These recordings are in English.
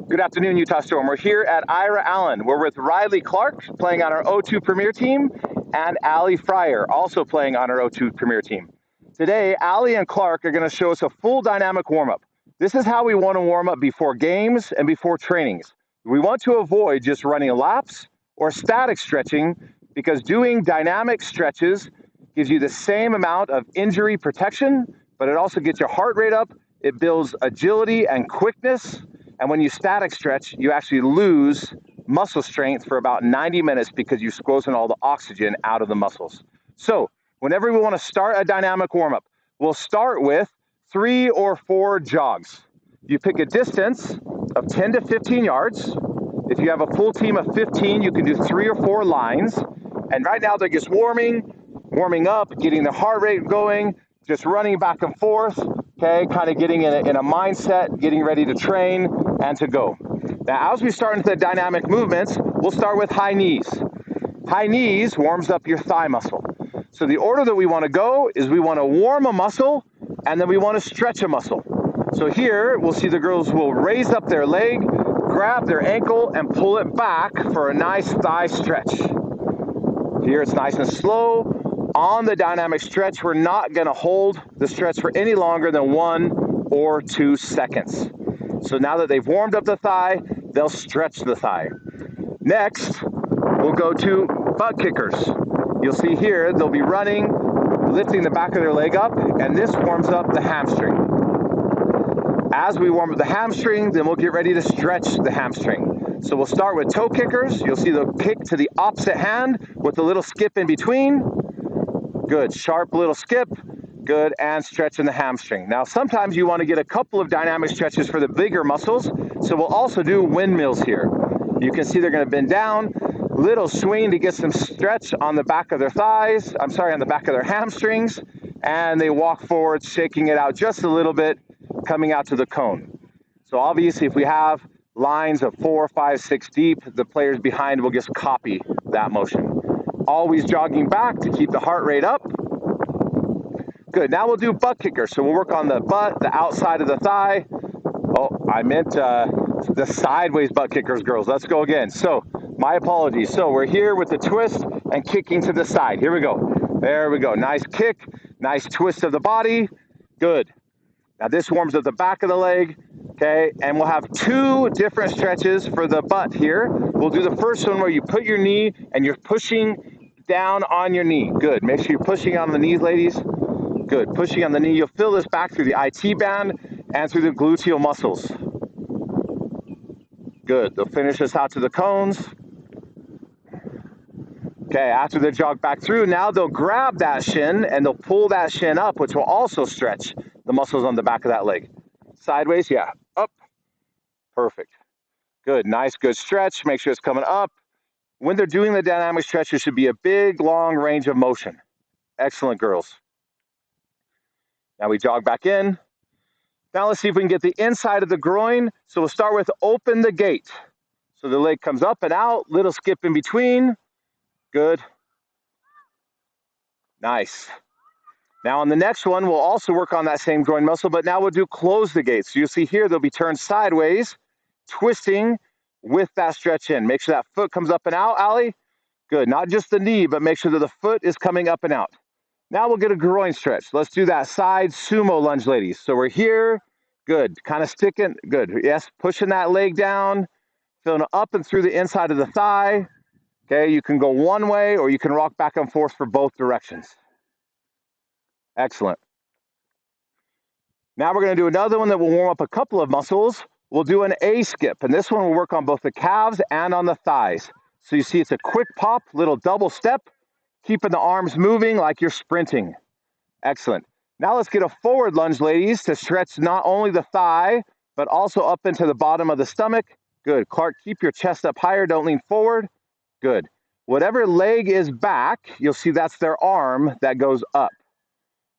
Good afternoon, Utah Storm. We're here at Ira Allen. We're with Riley Clark, playing on our O2 Premier team, and Allie Fryer, also playing on our O2 Premier team. Today, Allie and Clark are going to show us a full dynamic warm-up. This is how we want to warm up before games and before trainings. We want to avoid just running laps or static stretching, because doing dynamic stretches gives you the same amount of injury protection, but it also gets your heart rate up. It builds agility and quickness. And when you static stretch, you actually lose muscle strength for about 90 minutes because you're squeezing all the oxygen out of the muscles. So whenever we want to start a dynamic warm-up, we'll start with 3 or 4 jogs. You pick a distance of 10 to 15 yards. If you have a full team of 15, you can do 3 or 4 lines. And right now they're just warming up, getting the heart rate going, just running back and forth, okay, kind of getting in a mindset, getting ready to train and to go. Now, as we start into the dynamic movements, we'll start with high knees. High knees warms up your thigh muscle. So the order that we want to go is we want to warm a muscle, and then we want to stretch a muscle. So here, we'll see the girls will raise up their leg, grab their ankle, and pull it back for a nice thigh stretch. Here, it's nice and slow. On the dynamic stretch, we're not going to hold the stretch for any longer than 1 or 2 seconds. So now that they've warmed up the thigh, they'll stretch the thigh. Next, we'll go to butt kickers. You'll see here, they'll be running, lifting the back of their leg up, and this warms up the hamstring. As we warm up the hamstring, then we'll get ready to stretch the hamstring. So we'll start with toe kickers. You'll see the kick to the opposite hand with a little skip in between. Good, sharp little skip. Good, and stretching the hamstring. Now, sometimes you want to get a couple of dynamic stretches for the bigger muscles, so we'll also do windmills here. You can see they're going to bend down, little swing to get some stretch on the back of their thighs, on the back of their hamstrings, and they walk forward, shaking it out just a little bit, coming out to the cone. So obviously, if we have lines of 4, 5, 6 deep, the players behind will just copy that motion. Always jogging back to keep the heart rate up. Good, now we'll do butt kickers. So we'll work on the butt, the outside of the thigh. Oh, I meant the sideways butt kickers, girls. Let's go again. So, my apologies. So we're here with the twist and kicking to the side. Here we go. There we go. Nice kick, nice twist of the body. Good. Now this warms up the back of the leg, okay? And we'll have 2 different stretches for the butt here. We'll do the first one where you put your knee and you're pushing down on your knee. Good. Make sure you're pushing on the knees, ladies. Good. Pushing on the knee. You'll feel this back through the IT band and through the gluteal muscles. Good. They'll finish us out to the cones. Okay, after they jog back through, now they'll grab that shin and they'll pull that shin up, which will also stretch the muscles on the back of that leg. Sideways, yeah, up. Perfect. Good, nice, good stretch. Make sure it's coming up. When they're doing the dynamic stretch, it should be a big, long range of motion. Excellent, girls. Now we jog back in. Now let's see if we can get the inside of the groin. So we'll start with open the gate. So the leg comes up and out, little skip in between. Good. Nice. Now on the next one, we'll also work on that same groin muscle, but now we'll do close the gate. So you'll see here, they'll be turned sideways, twisting with that stretch in. Make sure that foot comes up and out, Allie. Good, not just the knee, but make sure that the foot is coming up and out. Now we'll get a groin stretch. Let's do that side sumo lunge, ladies. So we're here, good, kind of sticking, good. Yes, pushing that leg down, feeling up and through the inside of the thigh. Okay, you can go one way or you can rock back and forth for both directions. Excellent. Now we're going to do another one that will warm up a couple of muscles. We'll do an A skip, and this one will work on both the calves and on the thighs. So you see it's a quick pop, little double step, keeping the arms moving like you're sprinting. Excellent. Now let's get a forward lunge, ladies, to stretch not only the thigh, but also up into the bottom of the stomach. Good. Clark, keep your chest up higher. Don't lean forward. Good. Whatever leg is back, you'll see that's their arm that goes up.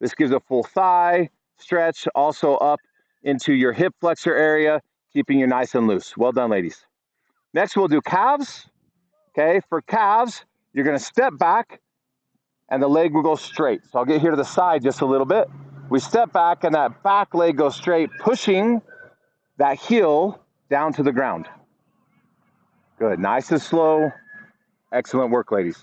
This gives a full thigh stretch, also up into your hip flexor area, keeping you nice and loose. Well done, ladies. Next, we'll do calves. Okay, for calves, you're going to step back, and the leg will go straight. So I'll get here to the side just a little bit. We step back, and that back leg goes straight, pushing that heel down to the ground. Good, nice and slow. Excellent work, ladies.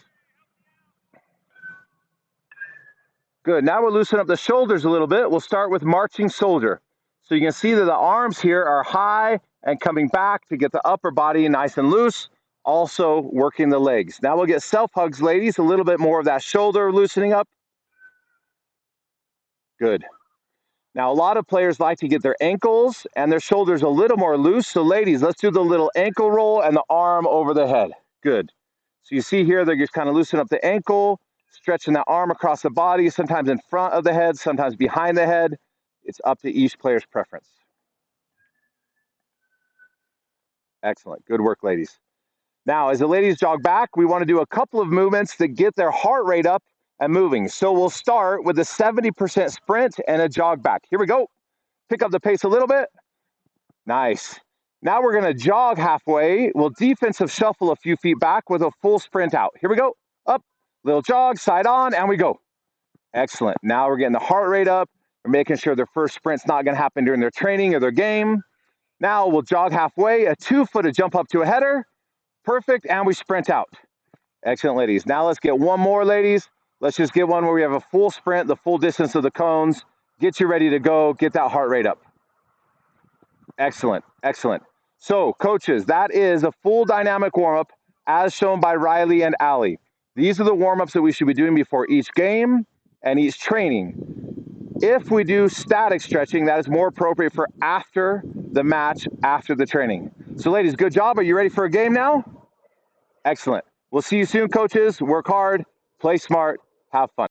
Good, now we'll loosen up the shoulders a little bit. We'll start with marching soldier. So you can see that the arms here are high and coming back to get the upper body nice and loose, also working the legs. Now we'll get self hugs, ladies, a little bit more of that shoulder loosening up. Good. Now, a lot of players like to get their ankles and their shoulders a little more loose. So ladies, let's do the little ankle roll and the arm over the head. Good. So you see here, they're just kind of loosening up the ankle, stretching the arm across the body, sometimes in front of the head, sometimes behind the head. It's up to each player's preference. Excellent. Good work, ladies. Now, as the ladies jog back, we want to do a couple of movements that get their heart rate up and moving. So we'll start with a 70% sprint and a jog back. Here we go. Pick up the pace a little bit. Nice. Now we're going to jog halfway. We'll defensive shuffle a few feet back with a full sprint out. Here we go. Up, little jog, side on, and we go. Excellent. Now we're getting the heart rate up. We're making sure their first sprint's not going to happen during their training or their game. Now we'll jog halfway, a 2-foot jump up to a header. Perfect, and we sprint out. Excellent, ladies. Now let's get one more, ladies. Let's just get one where we have a full sprint, the full distance of the cones. Get you ready to go. Get that heart rate up. Excellent, excellent. So, coaches, that is a full dynamic warm-up as shown by Riley and Allie. These are the warm-ups that we should be doing before each game and each training. If we do static stretching, that is more appropriate for after the match, after the training. So, ladies, good job. Are you ready for a game now? Excellent. We'll see you soon, coaches. Work hard, play smart, have fun.